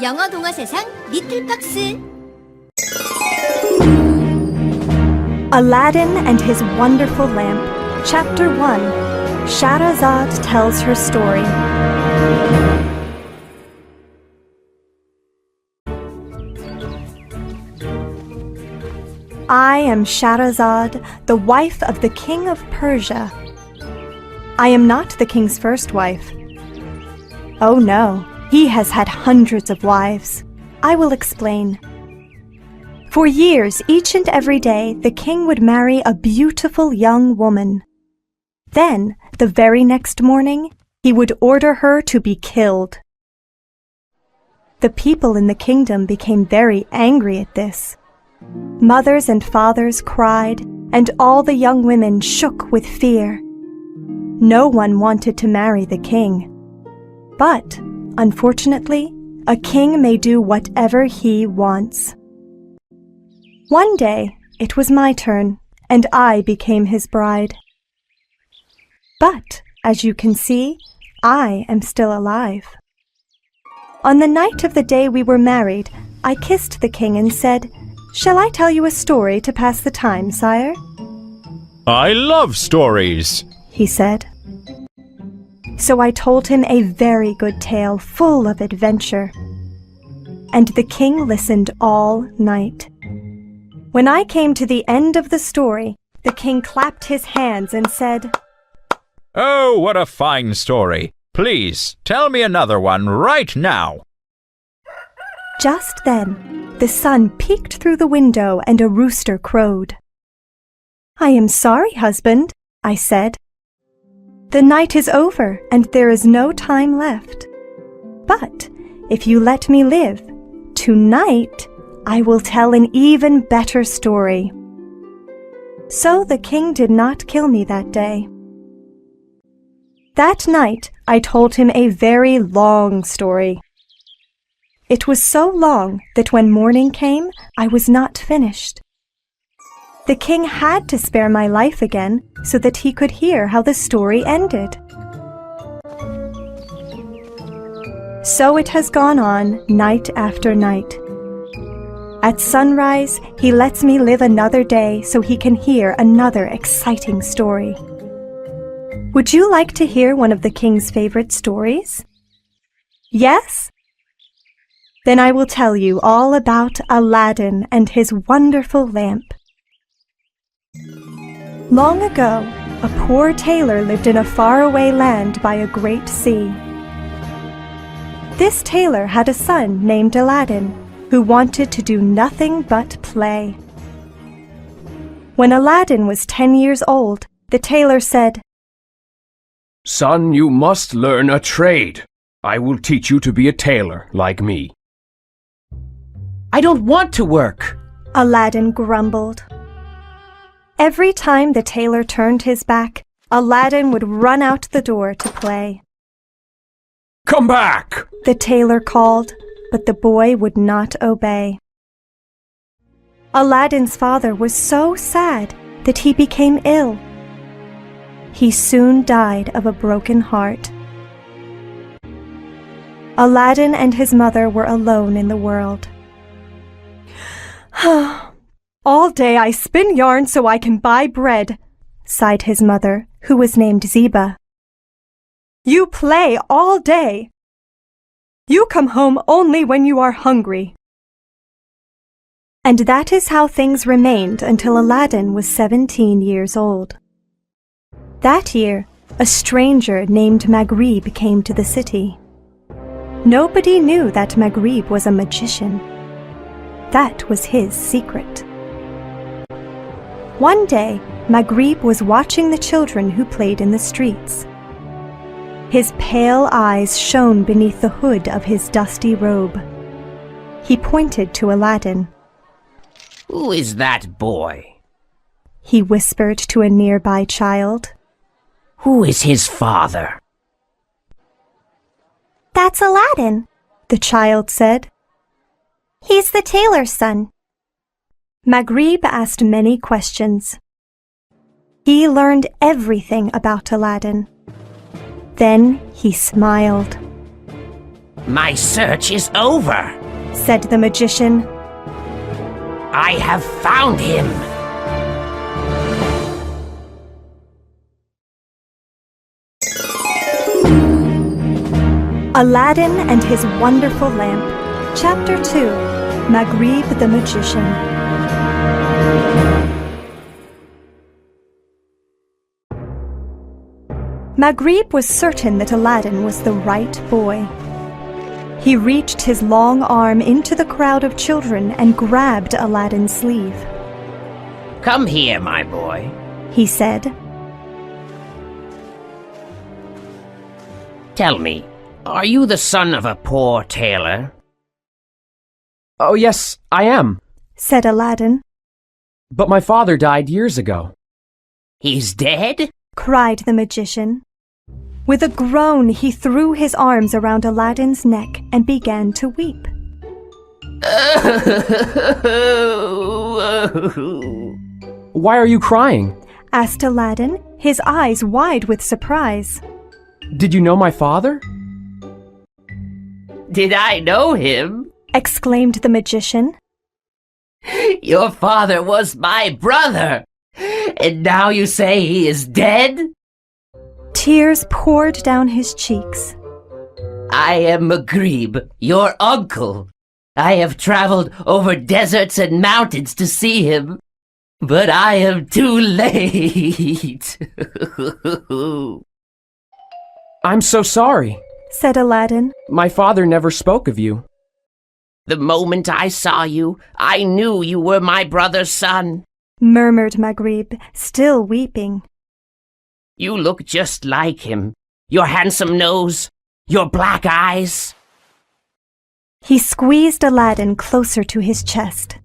영어 동화 세상 리틀팍스. Aladdin and His Wonderful Lamp. Chapter 1. Shahrazad tells her story. I am Shahrazad, the wife of the King of Persia. I am not the king's first wife. Oh no, he has had hundreds of wives. I will explain. For years, each and every day, the king would marry a beautiful young woman. Then, the very next morning, he would order her to be killed. The people in the kingdom became very angry at this. Mothers and fathers cried, and all the young women shook with fear. No one wanted to marry the king. But, unfortunately, a king may do whatever he wants. One day, it was my turn, and I became his bride. But, as you can see, I am still alive. On the night of the day we were married, I kissed the king and said, "Shall I tell you a story to pass the time, sire?" I love stories, he said. So I told him a very good tale full of adventure. And the king listened all night. When I came to the end of the story, the king clapped his hands and said, "Oh, what a fine story. Please, tell me another one right now." Just then, the sun peeked through the window and a rooster crowed. "I am sorry, husband," I said. "The night is over and there is no time left. But if you let me live, tonight I will tell an even better story." So the king did not kill me that day. That night, I told him a very long story. It was so long that when morning came, I was not finished. The king had to spare my life again so that he could hear how the story ended. So it has gone on night after night. At sunrise, he lets me live another day so he can hear another exciting story. Would you like to hear one of the king's favorite stories? Yes? Then I will tell you all about Aladdin and his wonderful lamp. Long ago, a poor tailor lived in a faraway land by a great sea. This tailor had a son named Aladdin, who wanted to do nothing but play. When Aladdin was 10 years old, the tailor said, "Son, you must learn a trade. I will teach you to be a tailor like me." I don't want to work, Aladdin grumbled. Every time the tailor turned his back, Aladdin would run out the door to play. "Come back!" The tailor called, but the boy would not obey. Aladdin's father was so sad that he became ill. He soon died of a broken heart. Aladdin and his mother were alone in the world. "All day I spin yarn so I can buy bread," sighed his mother, who was named Zeba. "You play all day. You come home only when you are hungry." And that is how things remained until Aladdin was 17 years old. That year, a stranger named Maghrib came to the city. Nobody knew that Maghrib was a magician. That was his secret. One day, Maghrib was watching the children who played in the streets. His pale eyes shone beneath the hood of his dusty robe. He pointed to Aladdin. Who is that boy? He whispered to a nearby child. Who is his father? "That's Aladdin," the child said. "He's the tailor's son." Maghrib asked many questions. He learned everything about Aladdin. Then he smiled. My search is over. said the magician. I have found him. Aladdin and His Wonderful Lamp. Chapter 2. Maghrib the Magician. Maghrib was certain that Aladdin was the right boy. He reached his long arm into the crowd of children and grabbed Aladdin's sleeve. Come here, my boy. He said, Tell me, are you the son of a poor tailor? Oh, yes, I am. said Aladdin. But my father died years ago. He's dead? Cried the magician. With a groan, he threw his arms around Aladdin's neck and began to weep. Why are you crying? Asked Aladdin, his eyes wide with surprise. Did you know my father? Did I know him? Exclaimed the magician. Your father was my brother, and now you say he is dead? Tears poured down his cheeks. I am Maghrib, your uncle. I have traveled over deserts and mountains to see him, but I am too late. I'm so sorry. Said Aladdin. My father never spoke of you. The moment I saw you, I knew you were my brother's son. Murmured Maghrib, still weeping. You look just like him. Your handsome nose, your black eyes. He squeezed Aladdin closer to his chest.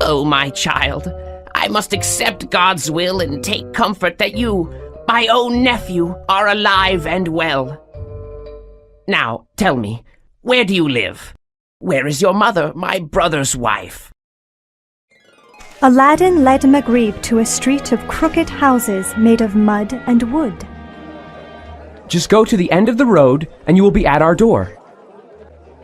Oh, my child, I must accept God's will and take comfort that you, my own nephew, are alive and well. Now, tell me, where do you live? Where is your mother, my brother's wife? Aladdin led Maghrib to a street of crooked houses made of mud and wood. Just go to the end of the road and you will be at our door.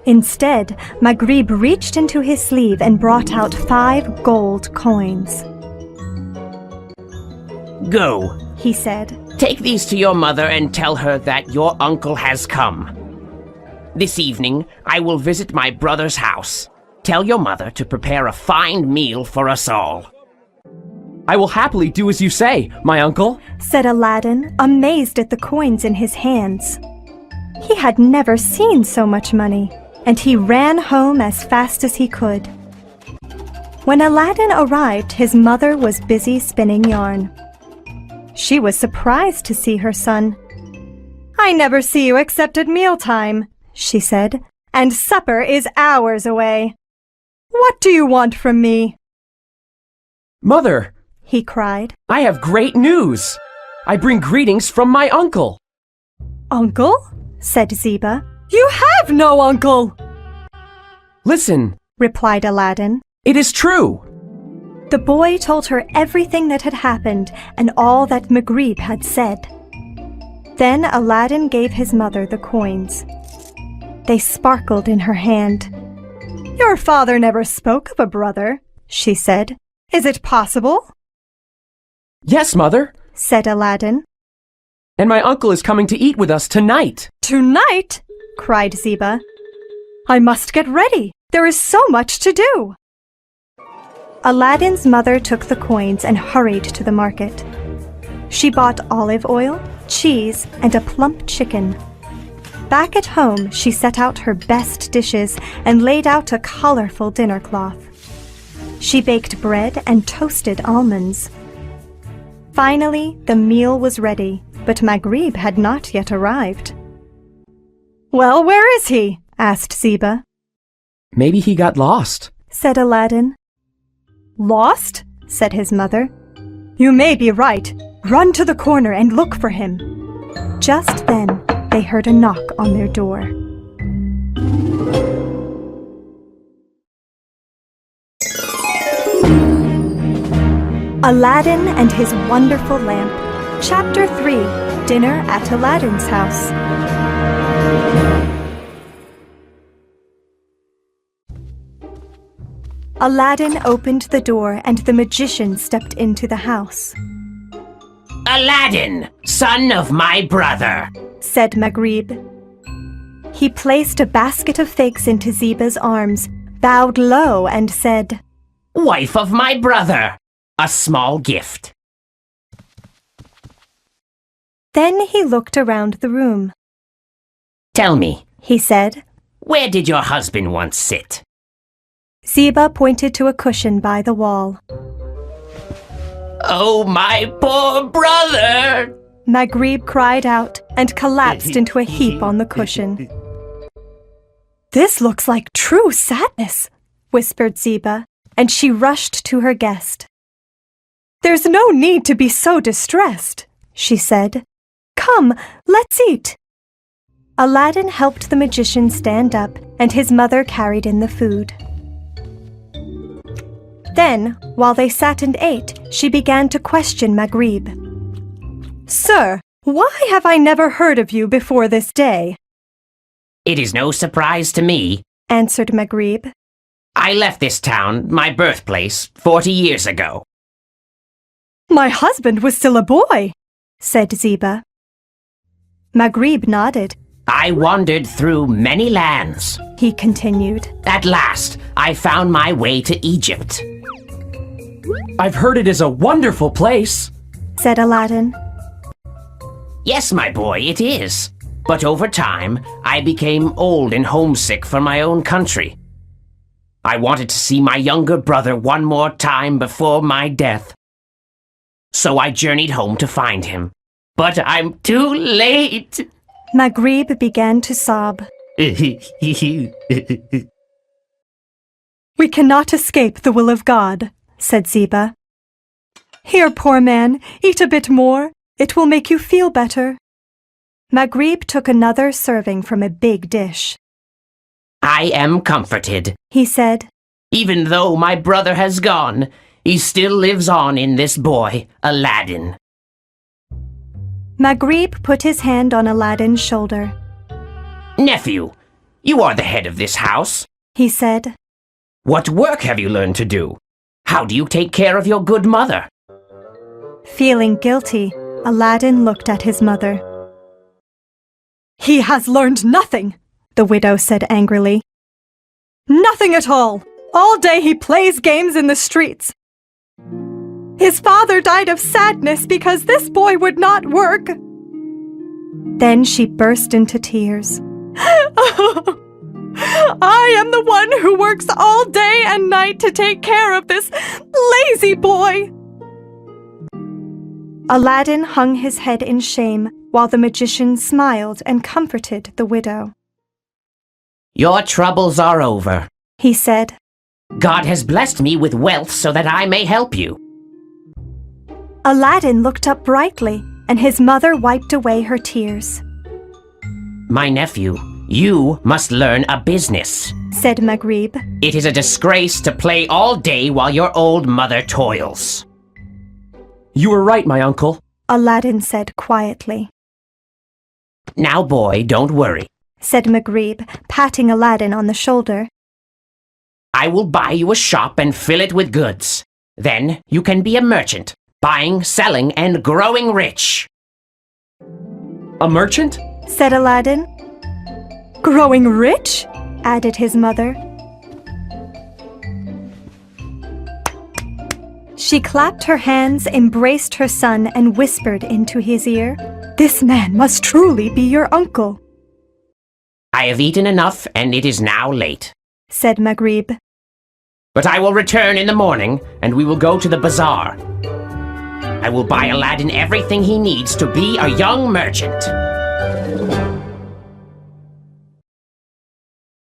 Instead, Maghrib reached into his sleeve and brought out 5 gold coins. Go, He said. take these to your mother and tell her that your uncle has come. This evening, I will visit my brother's house. Tell your mother to prepare a fine meal for us all. I will happily do as you say, my uncle. Said Aladdin, amazed at the coins in his hands. He had never seen so much money, and he ran home as fast as he could. When Aladdin arrived, his mother was busy spinning yarn. She was surprised to see her son. "I never see you except at mealtime," she said, "and supper is hours away. What do you want from me?" Mother, he cried. I have great news. I bring greetings from my uncle. "Uncle?" said Zeba. "You have no uncle!" Listen, replied Aladdin. it is true. The boy told her everything that had happened and all that Maghrib had said. Then Aladdin gave his mother the coins. They sparkled in her hand. "Your father never spoke of a brother," she said. "Is it possible?" Yes, Mother. said Aladdin. And my uncle is coming to eat with us tonight. "Tonight?" cried Zeba. "I must get ready. There is so much to do." Aladdin's mother took the coins and hurried to the market. She bought olive oil, cheese, and a plump chicken. Back at home, she set out her best dishes and laid out a colorful dinner cloth. She baked bread and toasted almonds. Finally, the meal was ready, but Maghrib had not yet arrived. "Well, where is he?" asked Zeba. Maybe he got lost. Said Aladdin. "Lost?" said his mother. "You may be right. Run to the corner and look for him." Just then, they heard a knock on their door. Aladdin and His Wonderful Lamp. Chapter 3. Dinner at Aladdin's House. Aladdin opened the door and the magician stepped into the house. Aladdin, son of my brother. Said Maghrib. He placed a basket of figs into Zeba's arms, bowed low, and said, Wife of my brother, a small gift. Then he looked around the room. Tell me, He said. where did your husband once sit? Zeba pointed to a cushion by the wall. Oh, my poor brother! Maghrib cried out and collapsed into a heap on the cushion. This looks like true sadness, whispered Zeba, and she rushed to her guest. There's no need to be so distressed, she said. Come, let's eat. Aladdin helped the magician stand up, and his mother carried in the food. Then, while they sat and ate, she began to question Maghrib. Sir, why have I never heard of you before this day? It is no surprise to me, Answered Maghrib. I left this town, my birthplace, 40 years ago. My husband was still a boy, said Zeba. Maghrib nodded. I wandered through many lands. He continued. At last, I found my way to Egypt. I've heard it is a wonderful place. Said Aladdin. Yes, my boy, it is. But over time, I became old and homesick for my own country. I wanted to see my younger brother one more time before my death. So I journeyed home to find him. But I'm too late. Maghrib began to sob. We cannot escape the will of God, said Zeba. Here, poor man, eat a bit more. It will make you feel better. Maghrib took another serving from a big dish. I am comforted. He said. Even though my brother has gone, he still lives on in this boy, Aladdin. Maghrib put his hand on Aladdin's shoulder. Nephew, you are the head of this house. He said. What work have you learned to do? How do you take care of your good mother? Feeling guilty, Aladdin looked at his mother. He has learned nothing, the widow said angrily. Nothing at all. All day he plays games in the streets. His father died of sadness because this boy would not work. Then she burst into tears. I am the one who works all day and night to take care of this lazy boy. Aladdin hung his head in shame while the magician smiled and comforted the widow. Your troubles are over. He said. God has blessed me with wealth so that I may help you. Aladdin looked up brightly, and his mother wiped away her tears. My nephew, you must learn a business, said Maghrib. It is a disgrace to play all day while your old mother toils. You were right, my uncle. Aladdin said quietly. Now, boy, don't worry. Said Maghrib, patting Aladdin on the shoulder. I will buy you a shop and fill it with goods. Then you can be a merchant, buying, selling, and growing rich. A merchant? Said Aladdin. Growing rich? Added his mother. She clapped her hands, embraced her son, and whispered into his ear, This man must truly be your uncle. I have eaten enough, and it is now late, said Maghrib. But I will return in the morning, and we will go to the bazaar. I will buy Aladdin everything he needs to be a young merchant.